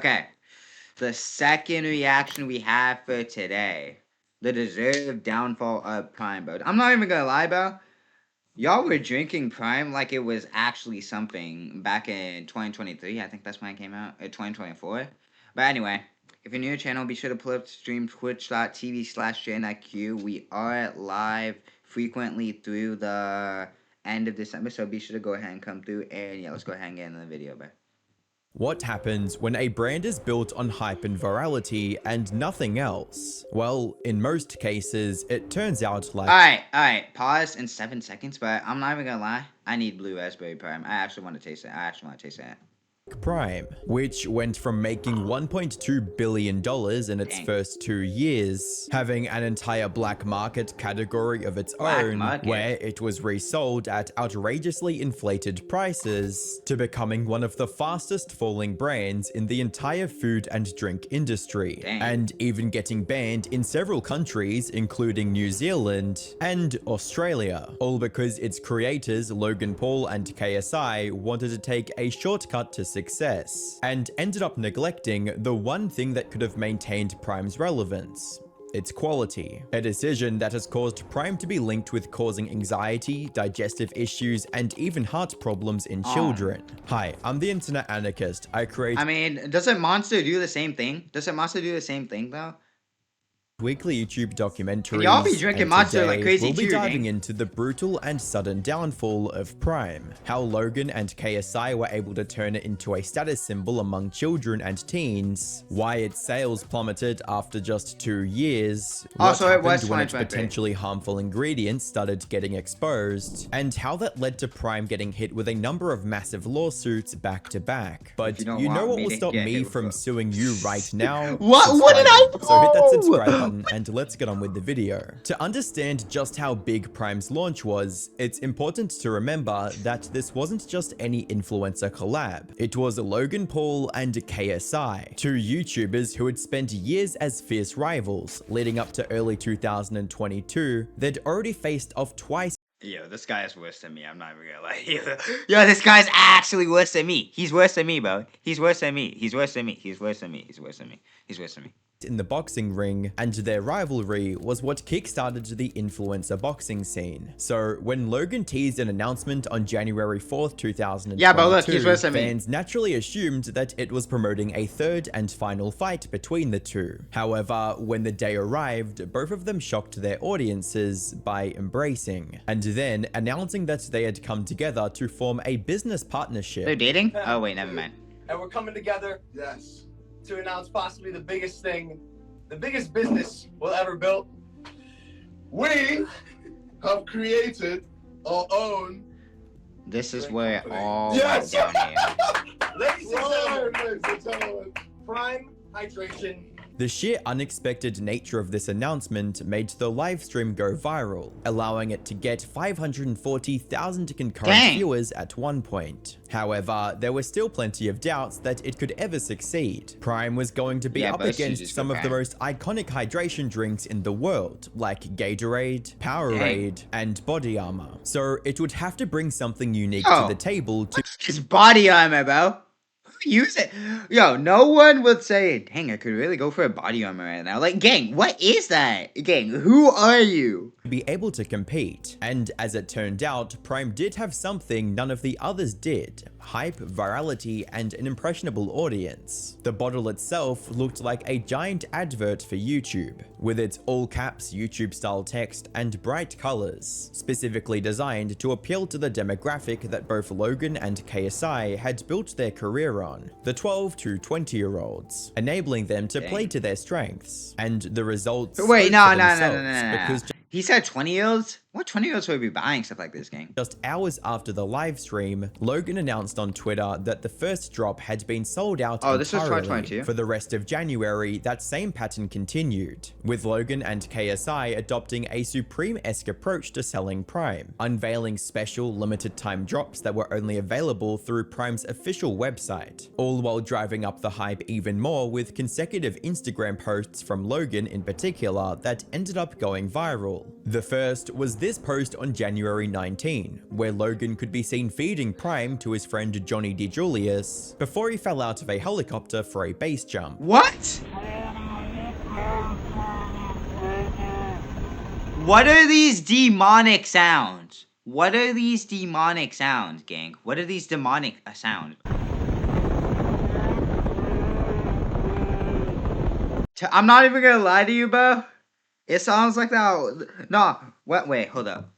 Okay, the second reaction we have for today. The deserved downfall of Prime, bro. I'm not even gonna lie, bro. Y'all were drinking Prime like it was actually something back in 2023. I think that's when it came out, 2024. But anyway, if you're new to the channel, be sure to pull up the stream twitch.tv/JNIQ. We are live frequently through the end of December, so be sure to go ahead and come through. And yeah, let's go ahead and get into the video, bro. What happens when a brand is built on hype and virality and nothing else? Well, in most cases, it turns out like... Alright, pause in 7 seconds, but I'm not even gonna lie. I need Blue Raspberry Prime. I actually want to taste it. Prime, which went from making $1.2 billion in its first 2 years, having an entire black market category of its own, where it was resold at outrageously inflated prices, to becoming one of the fastest falling brands in the entire food and drink industry, and even getting banned in several countries, including New Zealand and Australia, all because its creators Logan Paul and KSI wanted to take a shortcut to success, and ended up neglecting the one thing that could have maintained Prime's relevance: its quality. A decision that has caused Prime to be linked with causing anxiety, digestive issues, and even heart problems in children. Hi, I'm the Internet Anarchist. I mean, doesn't Monster do the same thing? Though? Weekly YouTube documentaries, y'all be drinking Monster like crazy we'll be too, diving into the brutal and sudden downfall of Prime, how Logan and KSI were able to turn it into a status symbol among children and teens, why its sales plummeted after just 2 years, what happened when its potentially harmful ingredients started getting exposed, and how that led to Prime getting hit with a number of massive lawsuits back to back. But you know what will stop me from suing you right now? What did I do? So hit that subscribe button and let's get on with the video. To understand just how big Prime's launch was, it's important to remember that this wasn't just any influencer collab. It was Logan Paul and KSI, two YouTubers who had spent years as fierce rivals. Leading up to early 2022, they'd already faced off twice. Yo, this guy is worse than me. I'm not even gonna lie. Yo, this guy's actually worse than me. He's worse than me, bro. He's worse than me. In the boxing ring, and their rivalry was what kickstarted the influencer boxing scene. So when Logan teased an announcement on January 4th, 2022, fans naturally assumed that it was promoting a third and final fight between the two. However, when the day arrived, both of them shocked their audiences by embracing, and then announcing that they had come together to form a business partnership. They're dating? Oh wait, never mind. And we're coming together. Yes. To announce possibly the biggest business we'll ever build. We have created our own. This is where it all went down here. Ladies and gentlemen, Prime Hydration. The sheer unexpected nature of this announcement made the livestream go viral, allowing it to get 540,000 concurrent viewers at one point. However, there were still plenty of doubts that it could ever succeed. Prime was going to be up against some of the most iconic hydration drinks in the world, like Gatorade, Powerade, and Body Armor. So it would have to bring something unique to the table to— It's Body Armor, bro. Use it. Yo, no one would say, dang, I could really go for a Body Armor right now. Like, gang, what is that? Gang, who are you? Be able to compete. And as it turned out, Prime did have something none of the others did: hype, virality, and an impressionable audience. The bottle itself looked like a giant advert for YouTube, with its all caps YouTube style text and bright colors, specifically designed to appeal to the demographic that both Logan and KSI had built their career on, the 12 to 20-year-olds, enabling them to play to their strengths. And the results— Wait, no. He said 20-year-olds? What 20-year-olds would be buying stuff like this, gang? Just hours after the live stream, Logan announced on Twitter that the first drop had been sold out entirely. This was 2022. For the rest of January, that same pattern continued, with Logan and KSI adopting a Supreme-esque approach to selling Prime, unveiling special limited time drops that were only available through Prime's official website, all while driving up the hype even more with consecutive Instagram posts from Logan in particular that ended up going viral. The first was this post on January 19, where Logan could be seen feeding Prime to his friend Johnny DeJulius before he fell out of a helicopter for a base jump. What? What are these demonic sounds? What are these demonic sounds, gang? What are these demonic sounds? I'm not even gonna lie to you, bro. It sounds like that. No, wait, hold up.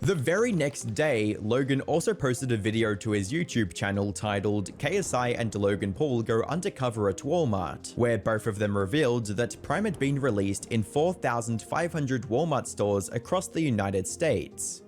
The very next day, Logan also posted a video to his YouTube channel titled KSI and Logan Paul Go Undercover at Walmart, where both of them revealed that Prime had been released in 4,500 Walmart stores across the United States.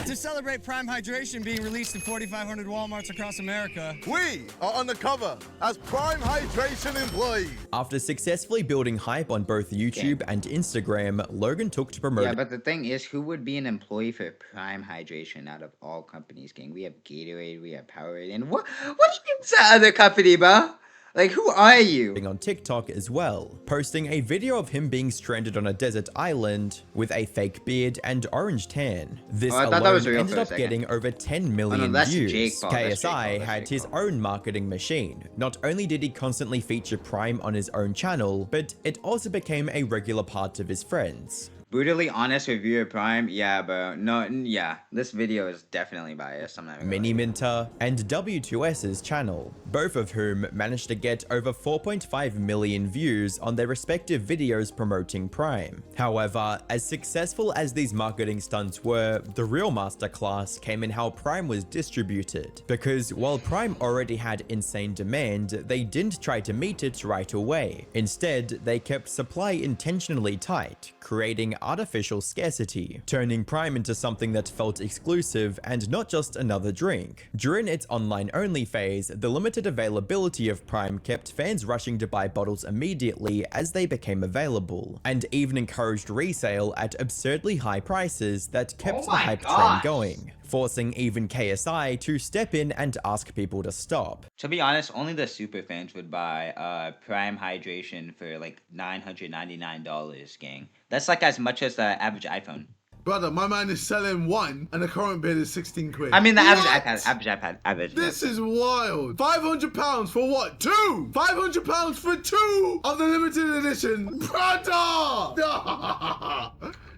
To celebrate Prime Hydration being released in 4,500 Walmarts across America, We are undercover as Prime Hydration employees. After successfully building hype on both YouTube and Instagram, Logan took to promote. Yeah, but the thing is, who would be an employee for Prime Hydration out of all companies, gang? We have Gatorade, we have Powerade, and what do you think's that other company, bro? Like, who are you? On TikTok as well, posting a video of him being stranded on a desert island with a fake beard and orange tan. This alone ended up getting over 10 million views. KSI had his own marketing machine. Not only did he constantly feature Prime on his own channel, but it also became a regular part of his friends. Brutally honest review of Prime, yeah, bro. No, yeah, this video is definitely biased. I'm not even Mini Minter and W2S's channel, both of whom managed to get over 4.5 million views on their respective videos promoting Prime. However, as successful as these marketing stunts were, the real masterclass came in how Prime was distributed. Because while Prime already had insane demand, they didn't try to meet it right away. Instead, they kept supply intentionally tight, creating artificial scarcity, turning Prime into something that felt exclusive and not just another drink. During its online-only phase, the limited availability of Prime kept fans rushing to buy bottles immediately as they became available, and even encouraged resale at absurdly high prices that kept the hype train going, forcing even KSI to step in and ask people to stop. To be honest, only the super fans would buy Prime Hydration for like $999, gang. That's like as much as the average iPhone. Brother, my man is selling one, and the current bid is 16 quid. I mean, the average. This is wild. £500 for what? Two? £500 for two of the limited edition. Brother!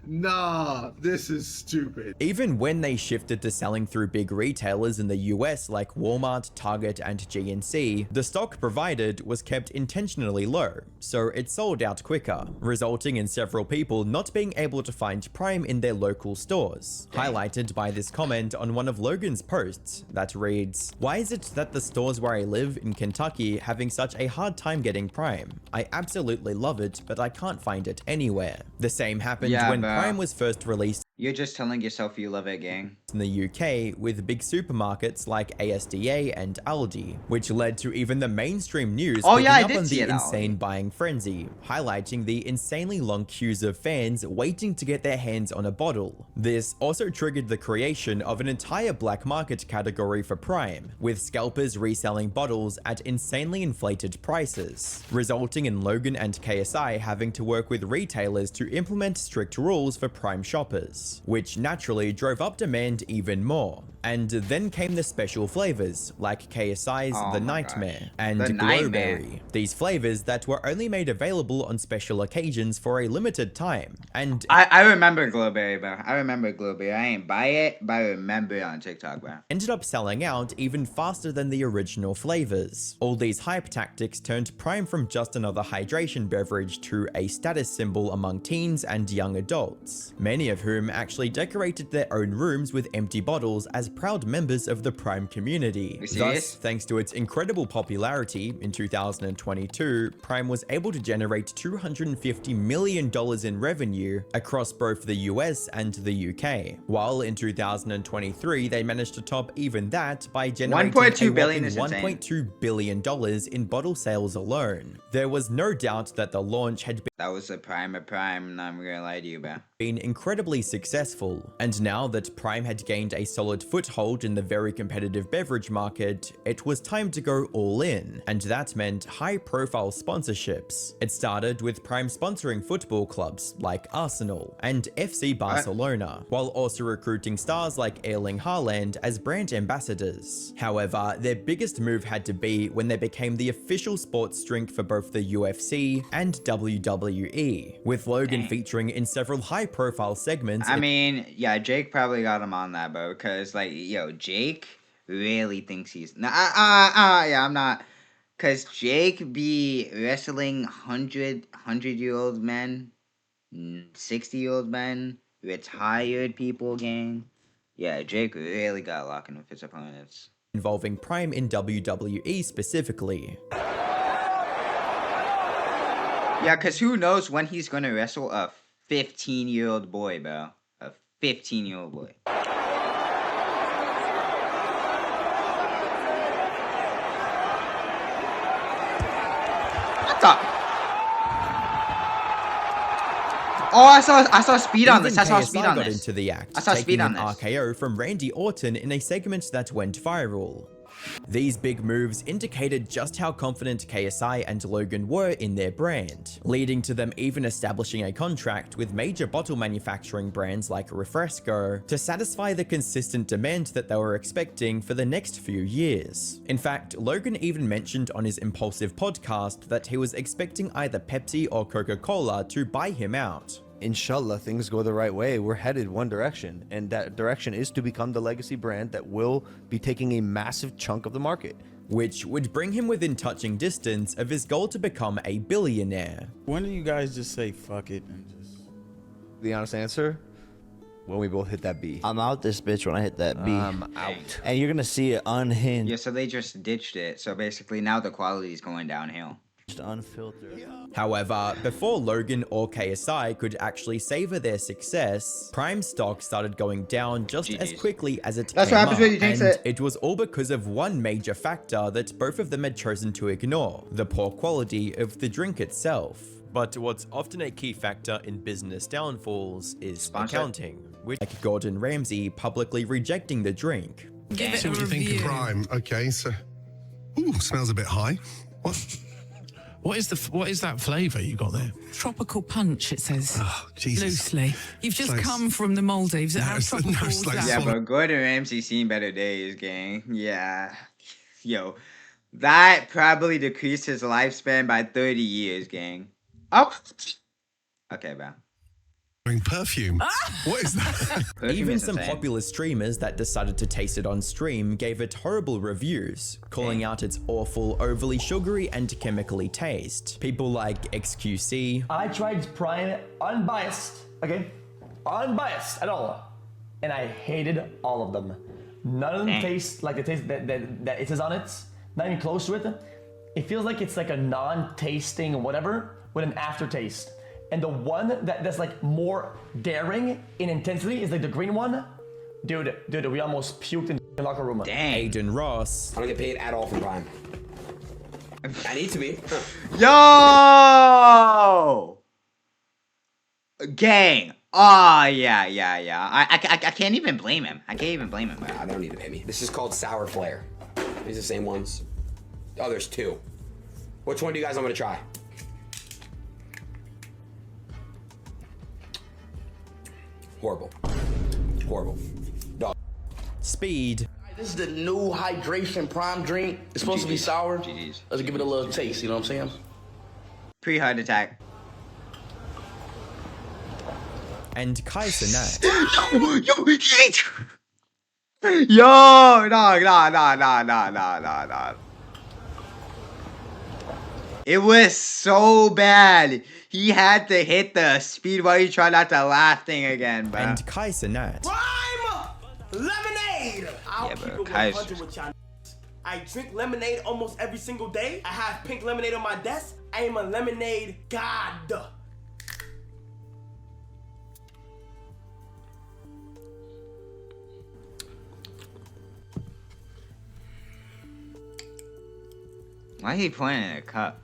Nah, this is stupid. Even when they shifted to selling through big retailers in the US like Walmart, Target, and GNC, the stock provided was kept intentionally low, so it sold out quicker, resulting in several people not being able to find Prime in their local stores, highlighted by this comment on one of Logan's posts that reads, "Why is it that the stores where I live in Kentucky having such a hard time getting Prime? I absolutely love it, but I can't find it anywhere." The same happened when Prime was first released. You're just telling yourself you love it, gang. In the UK with big supermarkets like ASDA and Aldi, which led to even the mainstream news picking up on the insane buying frenzy, highlighting the insanely long queues of fans waiting to get their hands on a bottle. This also triggered the creation of an entire black market category for Prime, with scalpers reselling bottles at insanely inflated prices, resulting in Logan and KSI having to work with retailers to implement strict rules for Prime shoppers, which naturally drove up demand even more. And then came the special flavors, like KSI's The Nightmare and Glowberry. These flavors that were only made available on special occasions for a limited time. And I remember Glowberry, bro. I remember Glowberry. I ain't buy it, but I remember it on TikTok, bro. Ended up selling out even faster than the original flavors. All these hype tactics turned Prime from just another hydration beverage to a status symbol among teens and young adults, many of whom actually decorated their own rooms with empty bottles as proud members of the Prime community. Thus, thanks to its incredible popularity, in 2022, Prime was able to generate $250 million in revenue across both the US and the UK, while in 2023 they managed to top even that by generating $1.2 billion in bottle sales alone. There was no doubt that the launch had been That was a prime of prime, not gonna lie to you, bro. Been incredibly successful, and now that Prime had gained a solid foothold in the very competitive beverage market, it was time to go all in, and that meant high-profile sponsorships. It started with Prime sponsoring football clubs like Arsenal and FC Barcelona, while also recruiting stars like Erling Haaland as brand ambassadors. However, their biggest move had to be when they became the official sports drink for both the UFC and WWE, with Logan featuring in several high-profile segments. I mean, yeah, Jake probably got him on that, bro, because, like, yo, Jake really thinks he's... yeah, I'm not... Because Jake be wrestling 100-year-old men, 60-year-old men, retired people, gang. Yeah, Jake really got locking with his opponents. Involving Prime in WWE specifically. Yeah, because who knows when he's going to wrestle a 15-year-old boy, bro. A 15-year-old boy. What the? Oh, I saw speed on this. I saw speed on got this. into the act, I saw speed on taking this. an RKO from Randy Orton in a segment that went viral. These big moves indicated just how confident KSI and Logan were in their brand, leading to them even establishing a contract with major bottle manufacturing brands like Refresco to satisfy the consistent demand that they were expecting for the next few years. In fact, Logan even mentioned on his Impulsive podcast that he was expecting either Pepsi or Coca-Cola to buy him out. Inshallah, things go the right way. We're headed one direction, and that direction is to become the legacy brand that will be taking a massive chunk of the market. Which would bring him within touching distance of his goal to become a billionaire. When do you guys just say fuck it and just... The honest answer? When we both hit that B. I'm out this bitch when I hit that B. I'm out. And you're gonna see it unhinged. Yeah, so they just ditched it. So basically now the quality is going downhill. Unfiltered. However, before Logan or KSI could actually savor their success, Prime stock started going down just as quickly as it That's came what happens up, when you jinx and it. it was all because of one major factor that both of them had chosen to ignore: the poor quality of the drink itself. But what's often a key factor in business downfalls is accounting, which, like Gordon Ramsay publicly rejecting the drink. Give it a review. Prime. Okay, so ooh, smells a bit high. What is that flavour you got there? Tropical punch, it says. Oh, Jesus. Loosely. You've just come from the Maldives. How tropical is that? Yeah, but Gordon Ramsay's seen better days, gang. Yeah. Yo, that probably decreased his lifespan by 30 years, gang. Oh. Okay, bro. Perfume. What is that? Even some popular streamers that decided to taste it on stream gave it horrible reviews, calling out its awful, overly sugary and chemically taste. People like XQC. I tried Prime unbiased, okay? Unbiased at all. And I hated all of them. None of them taste like the taste that it says on it. Not even close to it. It feels like it's like a non-tasting whatever with an aftertaste. And the one that's like more daring in intensity is like the green one. Dude, we almost puked in the locker room. Dang. Aiden Ross. I don't get paid at all from Prime. I need to be. Yo! Gang. Oh, yeah. I can't even blame him. I can't even blame him. I don't need to pay me. This is called Sour Flare. These are the same ones. Oh, there's two. Which one do you guys want me to try? Horrible. Dog. Speed. This is the new hydration Prime drink. It's supposed to be sour. Let's give it a little taste, you know what I'm saying? Pre-heart attack. And Kai Cenat. Yo, nah. It was so bad. He had to hit the speed while he tried not to laugh thing again, bro. And Kai Cenat. Prime lemonade. I'll keep it 100 with y'all. I drink lemonade almost every single day. I have pink lemonade on my desk. I am a lemonade god. Why he pointing at a cup?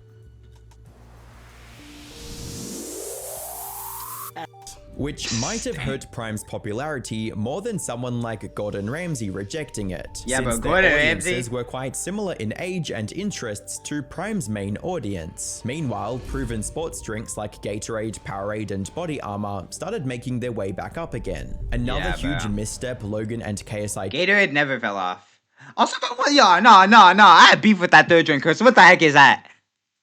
which might have hurt Prime's popularity more than someone like Gordon Ramsay rejecting it. Yeah, since but their Gordon audiences Ramsay were quite similar in age and interests to Prime's main audience. Meanwhile, proven sports drinks like Gatorade, Powerade, and Body Armor started making their way back up again. Another huge misstep Logan and KSI Gatorade never fell off. Also, no, I had beef with that third drinker, so what the heck is that?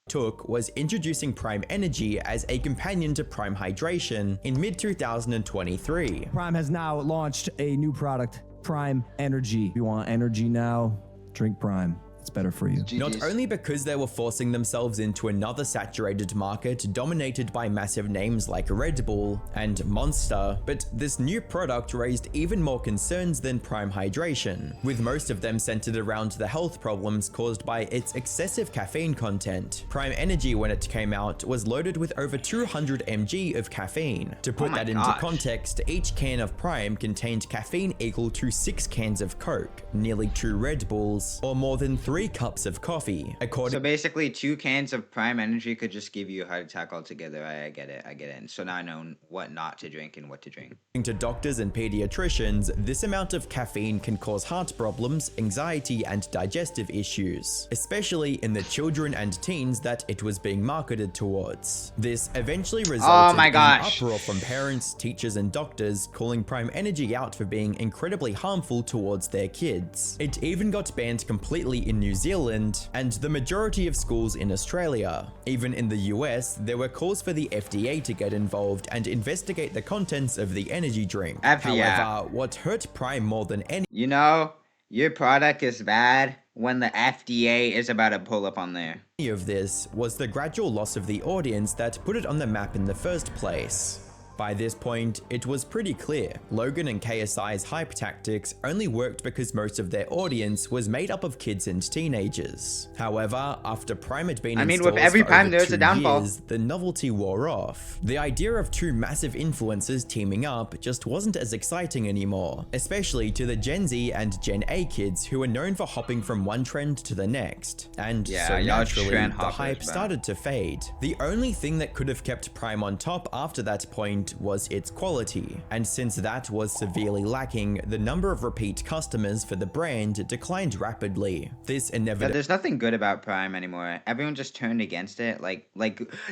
Took was introducing Prime Energy as a companion to Prime Hydration in mid-2023. Prime has now launched a new product, Prime Energy. If you want energy now, drink Prime. It's better for you. Not only because they were forcing themselves into another saturated market dominated by massive names like Red Bull and Monster, but this new product raised even more concerns than Prime Hydration, with most of them centered around the health problems caused by its excessive caffeine content. Prime Energy, when it came out, was loaded with over 200 mg of caffeine. To put that into context, each can of Prime contained caffeine equal to 6 cans of Coke, nearly 2 Red Bulls, or more than 3 cups of coffee. So basically 2 cans of Prime Energy could just give you a heart attack altogether. I get it. And so now I know what not to drink and what to drink. To doctors and pediatricians, this amount of caffeine can cause heart problems, anxiety, and digestive issues, especially in the children and teens that it was being marketed towards. This eventually resulted in an uproar from parents, teachers, and doctors calling Prime Energy out for being incredibly harmful towards their kids. It even got banned completely in New Zealand and the majority of schools in Australia. Even in the US, there were calls for the FDA to get involved and investigate the contents of the energy drink. However, what hurt Prime more than any— You know, your product is bad when the FDA is about to pull up on there. Of this was the gradual loss of the audience that put it on the map in the first place. By this point, it was pretty clear. Logan and KSI's hype tactics only worked because most of their audience was made up of kids and teenagers. However, after Prime had been in stores with every for Prime, over there's 2 a downfall. years, the novelty wore off. The idea of 2 massive influencers teaming up just wasn't as exciting anymore, especially to the Gen Z and Gen A kids who were known for hopping from one trend to the next. And so naturally, the hype started to fade. The only thing that could have kept Prime on top after that point was its quality, and since that was severely lacking, the number of repeat customers for the brand declined rapidly. This inevitably— There's nothing good about Prime anymore. Everyone just turned against it.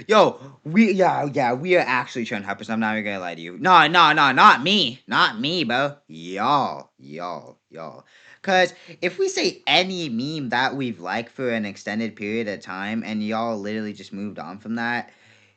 Yo, we are actually trying to help us. I'm not even gonna lie to you. No, not me, bro. Y'all. Cause if we say any meme that we've liked for an extended period of time, and y'all literally just moved on from that,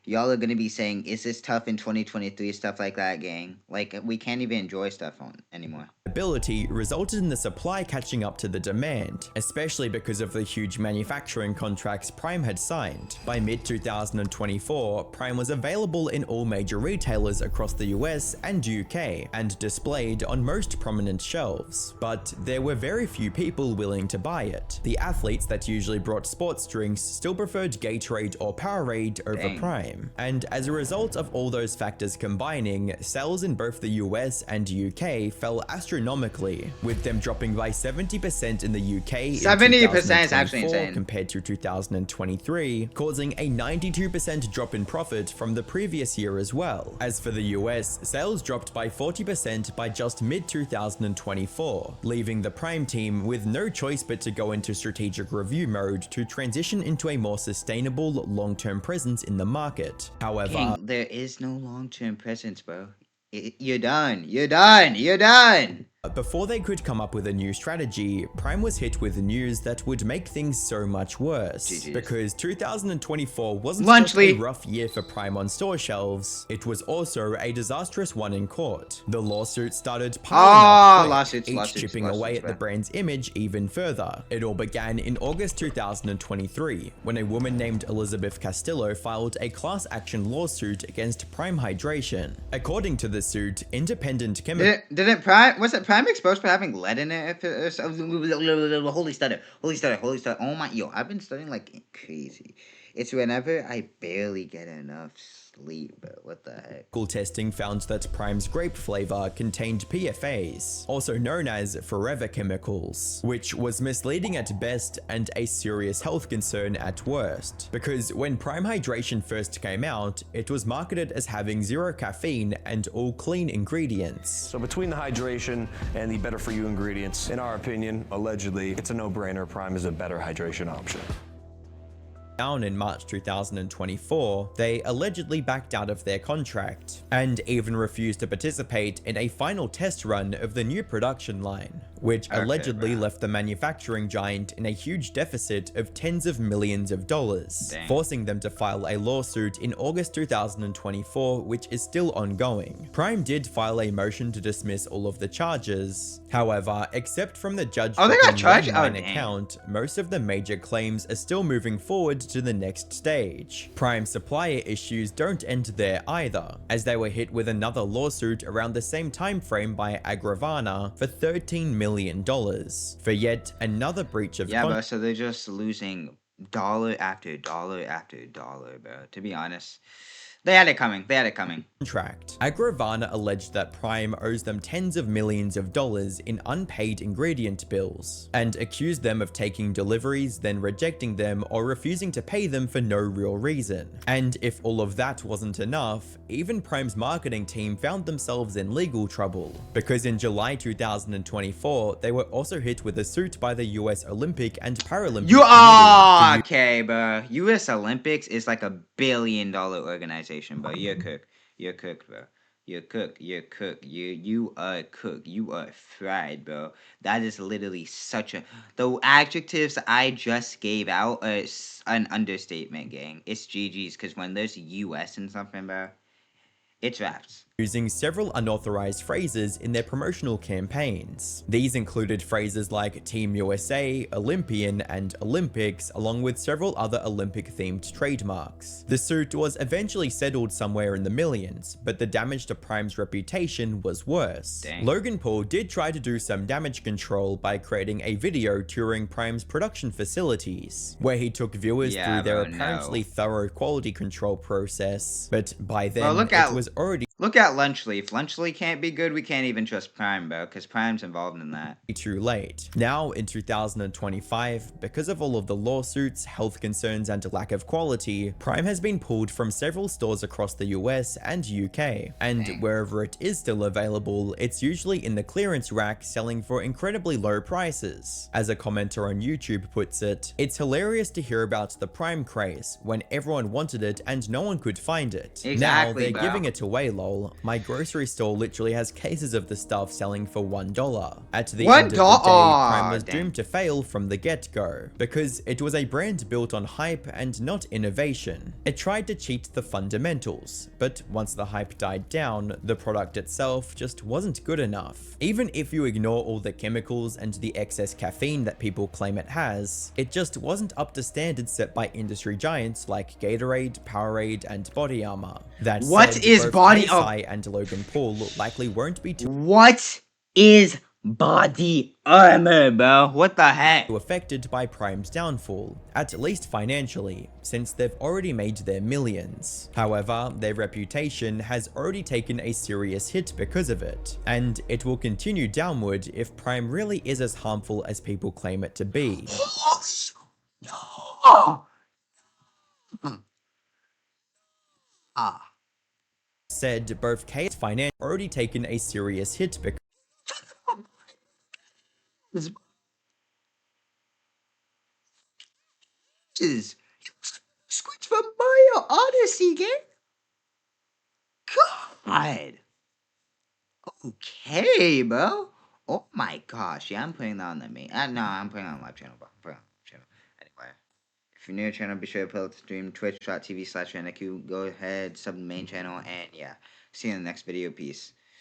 y'all are gonna be saying, is this tough in 2023, stuff like that, gang. Like, we can't even enjoy stuff anymore. Ability resulted in the supply catching up to the demand, especially because of the huge manufacturing contracts Prime had signed. By mid-2024, Prime was available in all major retailers across the US and UK, and displayed on most prominent shelves. But there were very few people willing to buy it. The athletes that usually brought sports drinks still preferred Gatorade or Powerade over Prime. And as a result of all those factors combining, sales in both the US and UK fell astronomically, with them dropping by 70% in the UK 70% is actually insane compared to 2023, causing a 92% drop in profit from the previous year as well. As for the US, sales dropped by 40% by just mid-2024, leaving the Prime team with no choice but to go into strategic review mode to transition into a more sustainable long-term presence in the market. However, King, there is no long-term presence, bro. You're done. Before they could come up with a new strategy, Prime was hit with news that would make things so much worse. Because 2024 wasn't just a rough year for Prime on store shelves, it was also a disastrous one in court. The lawsuits started piling up quick, each chipping away at the brand's image even further. It all began in August 2023, when a woman named Elizabeth Castillo filed a class action lawsuit against Prime Hydration. According to the suit, independent chemical— Was it Prime exposed for having lead in it? Holy stutter. Oh my, yo, I've been studying like crazy. It's whenever I barely get enough sleep, but what the heck? Testing found that Prime's grape flavor contained PFAs, also known as forever chemicals, which was misleading at best and a serious health concern at worst. Because when Prime Hydration first came out, it was marketed as having zero caffeine and all clean ingredients. So between the hydration and the better for you ingredients, in our opinion, allegedly, it's a no-brainer. Prime is a better hydration option. Down in March 2024, they allegedly backed out of their contract and even refused to participate in a final test run of the new production line, which allegedly left the manufacturing giant in a huge deficit of tens of millions of dollars, forcing them to file a lawsuit in August 2024, which is still ongoing. Prime did file a motion to dismiss all of the charges. However, except from the judge account, most of the major claims are still moving forward to the next stage. Prime supplier issues don't end there either, as they were hit with another lawsuit around the same time frame by Agravana for $13 million for yet another breach of bro, so they're just losing dollar after dollar after dollar, bro. To be honest, they had it coming. They had it coming. Contract. Agravana alleged that Prime owes them tens of millions of dollars in unpaid ingredient bills, and accused them of taking deliveries, then rejecting them or refusing to pay them for no real reason. And if all of that wasn't enough, even Prime's marketing team found themselves in legal trouble, because in July 2024, they were also hit with a suit by the US Olympic and Paralympic Committee. Okay, bro. US Olympics is like $1 billion organization, bro. You're cooked. You're cooked, bro. You're cooked. You're cooked. You are cooked. You are fried, bro. That is literally such a... The adjectives I just gave out are an understatement, gang. It's GG's, because when there's US and something, bro, it's raps. Using several unauthorized phrases in their promotional campaigns. These included phrases like Team USA, Olympian, and Olympics, along with several other Olympic-themed trademarks. The suit was eventually settled somewhere in the millions, but the damage to Prime's reputation was worse. Logan Paul did try to do some damage control by creating a video touring Prime's production facilities, where he took viewers through their apparently thorough quality control process, but by then it was already... Look at Lunchleaf. Lunchleaf can't be good. We can't even trust Prime, bro, because Prime's involved in that. Too late. Now, in 2025, because of all of the lawsuits, health concerns, and lack of quality, Prime has been pulled from several stores across the US and UK. And wherever it is still available, it's usually in the clearance rack selling for incredibly low prices. As a commenter on YouTube puts it, it's hilarious to hear about the Prime craze when everyone wanted it and no one could find it. Now, they're giving it away, lol. My grocery store literally has cases of the stuff selling for $1. At the end of the day, Prime was doomed to fail from the get-go, because it was a brand built on hype and not innovation. It tried to cheat the fundamentals, but once the hype died down, the product itself just wasn't good enough. Even if you ignore all the chemicals and the excess caffeine that people claim it has, it just wasn't up to standards set by industry giants like Gatorade, Powerade, and Body Armor. That what is Body Armor? And Logan Paul likely won't be too... What is Body Armor, bro? What the heck? ...affected by Prime's downfall, at least financially, since they've already made their millions. However, their reputation has already taken a serious hit because of it, and it will continue downward if Prime really is as harmful as people claim it to be. Said both Kate's finance already taken a serious hit because Squid from Mario Odyssey, gang. God. Okay, bro. Oh my gosh. Yeah, I'm putting that on the main. No, I'm putting it on live channel, bro. I'm putting it on live channel. Anyway. If you're new to the channel, be sure to pull up the stream, twitch.tv/RandaQ. Go ahead, sub the main channel, and yeah. See you in the next video. Peace.